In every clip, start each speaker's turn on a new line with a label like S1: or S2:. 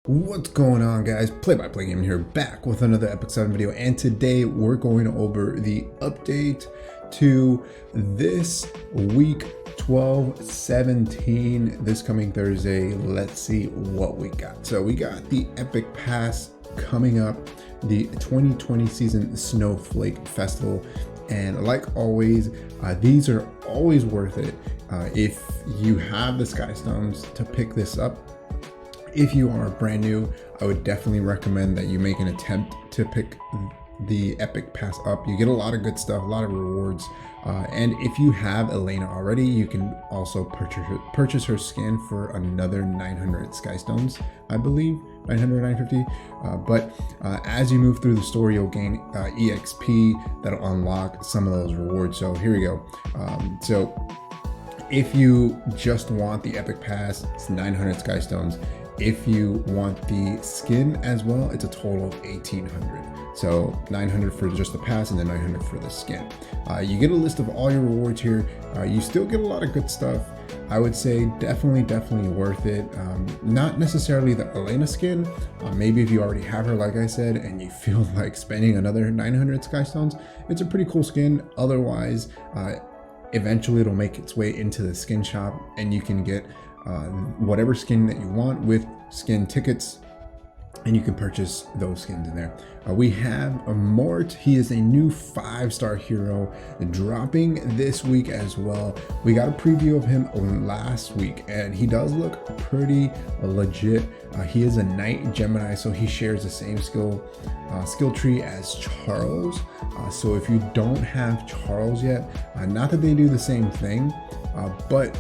S1: What's going on, guys? Play-by-play gaming here, back with another Epic 7 video, and today we're going over the update to this week 12/17, this coming Thursday. Let's see what we got. So we got the Epic Pass coming up, the 2020 season Snowflake Festival, and like always, these are always worth it if you have the Sky Stones to pick this up. If you are brand new, I would definitely recommend that you make an attempt to pick the Epic Pass up. You get a lot of good stuff, a lot of rewards. And if you have Elena already, you can also purchase her skin for another 900 Sky Stones, I believe, 900, 950. But as you move through the story, you'll gain EXP that'll unlock some of those rewards. So here we go. So if you just want the Epic Pass, it's 900 Sky Stones. If you want the skin as well, it's a total of 1800. So 900 for just the pass and then 900 for the skin. You get a list of all your rewards here. You still get a lot of good stuff. I would say definitely worth it. Not necessarily the Elena skin. Maybe if you already have her, like I said, and you feel like spending another 900 Sky Stones, it's a pretty cool skin. Otherwise, eventually it'll make its way into the skin shop and you can get whatever skin that you want with skin tickets, and you can purchase those skins in there. We have Mort. He is a new 5-star hero dropping this week as well. We got a preview of him last week and he does look pretty legit. He is a Knight Gemini, so he shares the same skill tree as Charles. So if you don't have Charles yet, not that they do the same thing, but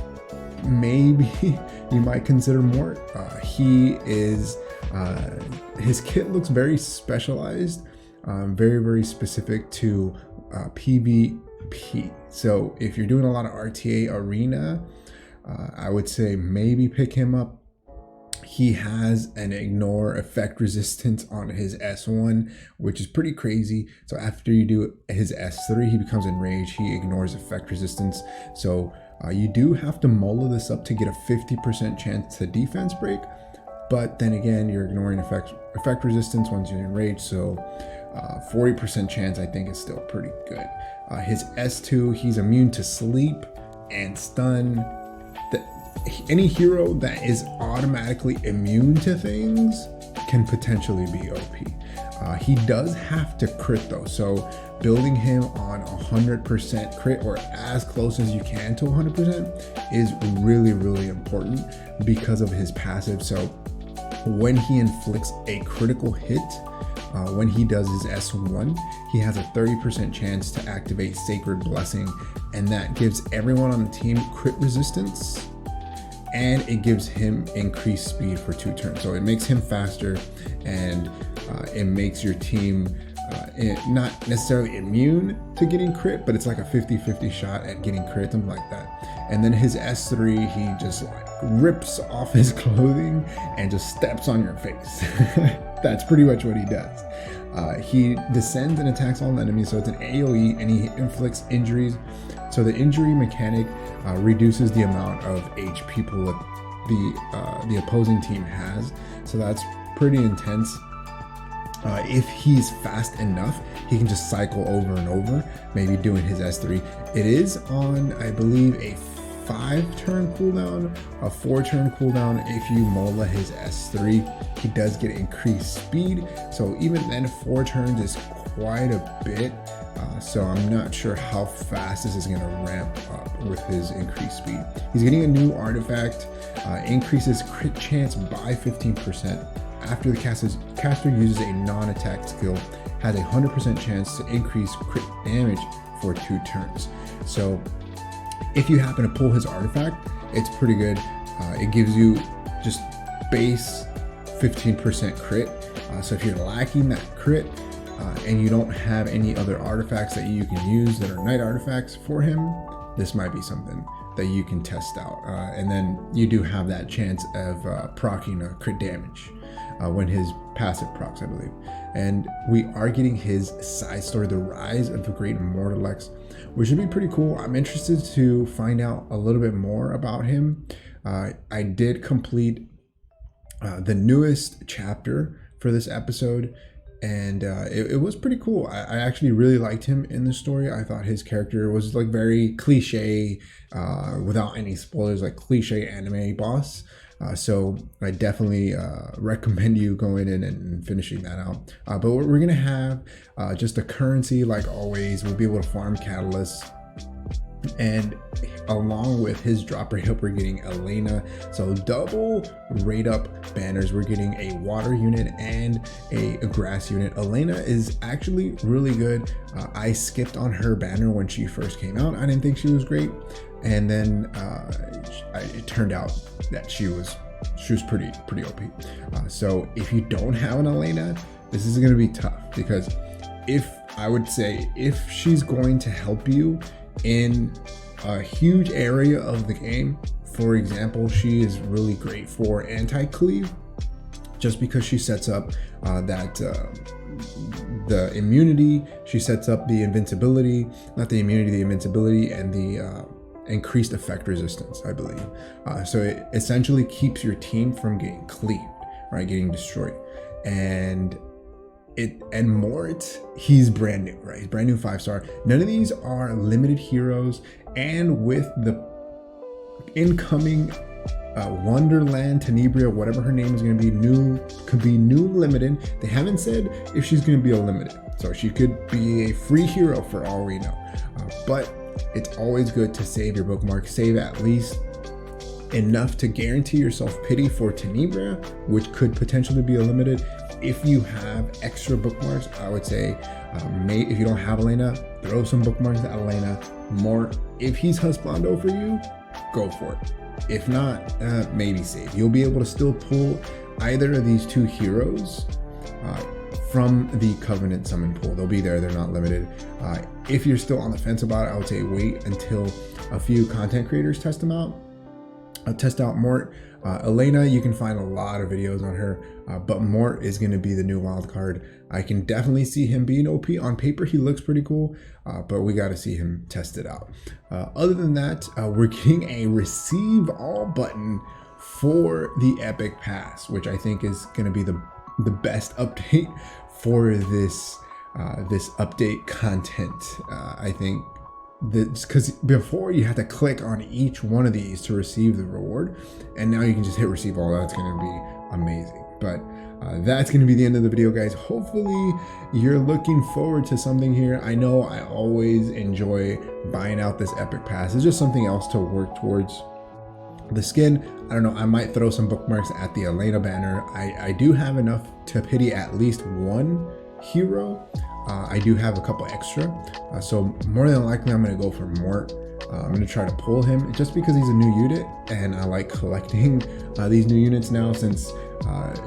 S1: maybe you might consider Mort. He is his kit looks very specialized, very specific to PvP. So if you're doing a lot of RTA arena, I would say maybe pick him up. He has an ignore effect resistance on his S1, which is pretty crazy. So after you do his S3, he becomes enraged. He ignores effect resistance. So you do have to mola this up to get a 50% chance to defense break. But then again, you're ignoring effect resistance once you're enraged. So 40% chance, I think, is still pretty good. His S2, he's immune to sleep and stun. Any hero that is automatically immune to things can potentially be OP. He does have to crit though, so building him on 100% crit or as close as you can to 100% is really important because of his passive. So when he inflicts a critical hit, when he does his S1, he has a 30% chance to activate Sacred Blessing, and that gives everyone on the team crit resistance, and it gives him increased speed for 2 turns. So it makes him faster, and it makes your team not necessarily immune to getting crit, but it's like a 50-50 shot at getting crit, something like that. And then his S3, he just like rips off his clothing and just steps on your face. That's pretty much what he does. He descends and attacks all enemies, so it's an AoE, and he inflicts injuries. So the injury mechanic reduces the amount of HP the opposing team has. So that's pretty intense. If he's fast enough, he can just cycle over and over, maybe doing his S3. It is on, I believe, a 5-turn cooldown, a 4-turn cooldown. If you mola his S3, he does get increased speed. So even then, 4 turns is quite a bit. So I'm not sure how fast this is going to ramp up with his increased speed. He's getting a new artifact, increases crit chance by 15%. After the caster uses a non-attack skill, has a 100% chance to increase crit damage for 2 turns. So if you happen to pull his artifact, it's pretty good. It gives you just base 15% crit. So if you're lacking that crit and you don't have any other artifacts that you can use that are night artifacts for him, this might be something that you can test out. And then you do have that chance of proccing a crit damage when his passive procs, I believe. And we are getting his side story, The Rise of the Great Immortal X, which should be pretty cool. I'm interested to find out a little bit more about him. I did complete the newest chapter for this episode, and it was pretty cool. I actually really liked him in the story. I thought his character was like very cliche, without any spoilers, like cliche anime boss. So I definitely recommend you going in and finishing that out. But we're gonna have just a currency like always. We'll be able to farm catalysts. And along with his drop rate up, we're getting Elena. So double rate up banners. We're getting a water unit and a grass unit. Elena is actually really good. I skipped on her banner when she first came out. I didn't think she was great. And then it turned out that she was pretty OP. So if you don't have an Elena, this is going to be tough, because if she's going to help you in a huge area of the game, for example, she is really great for anti-cleave, just because she sets up the immunity, she sets up the invincibility, not the immunity, the invincibility, and the increased effect resistance, I believe. So it essentially keeps your team from getting cleaved, right, getting destroyed. And Mort, he's brand new, right? He's brand new 5-star. None of these are limited heroes, and with the incoming Wonderland Tenebria, whatever her name is going to be, could be new limited. They haven't said if she's going to be a limited, so she could be a free hero for all we know. But it's always good to save your bookmark. Save at least enough to guarantee yourself pity for Tenebria, which could potentially be a limited. If you have extra bookmarks, I would say, if you don't have Elena, throw some bookmarks at Elena. Mort, if he's husbando for you, go for it. If not, maybe save. You'll be able to still pull either of these two heroes from the Covenant summon pool. They'll be there, they're not limited. If you're still on the fence about it, I would say wait until a few content creators test them out. Test out Mort. Elena, you can find a lot of videos on her, but Mort is going to be the new wild card. I can definitely see him being OP. On paper, he looks pretty cool, but we got to see him test it out. Other than that, we're getting a receive all button for the Epic Pass, which I think is going to be the best update for this update content. I think because before you had to click on each one of these to receive the reward, and now you can just hit receive all. That's going to be amazing. But that's going to be the end of the video, guys. Hopefully you're looking forward to something here. I know I always enjoy buying out this Epic Pass. It's just something else to work towards. The skin, I don't know, I might throw some bookmarks at the Elena banner. I do have enough to pity at least one hero. I do have a couple extra, so more than likely I'm going to go for Mort. I'm going to try to pull him just because he's a new unit, and I like collecting these new units now, since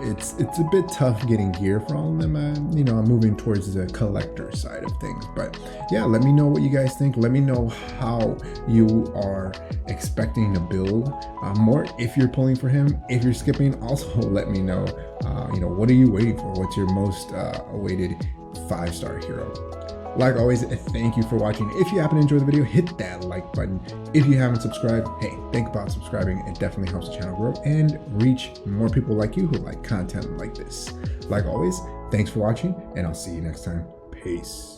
S1: it's a bit tough getting gear for all of them. I'm moving towards the collector side of things. But yeah, let me know what you guys think. Let me know how you are expecting to build Mort, if you're pulling for him, if you're skipping. Also let me know, what are you waiting for? What's your most awaited 5-star hero? Like always, thank you for watching. If you happen to enjoy the video, hit that like button. If you haven't subscribed, hey, think about subscribing. It definitely helps the channel grow and reach more people like you who like content like this. Like always, thanks for watching, and I'll see you next time. Peace.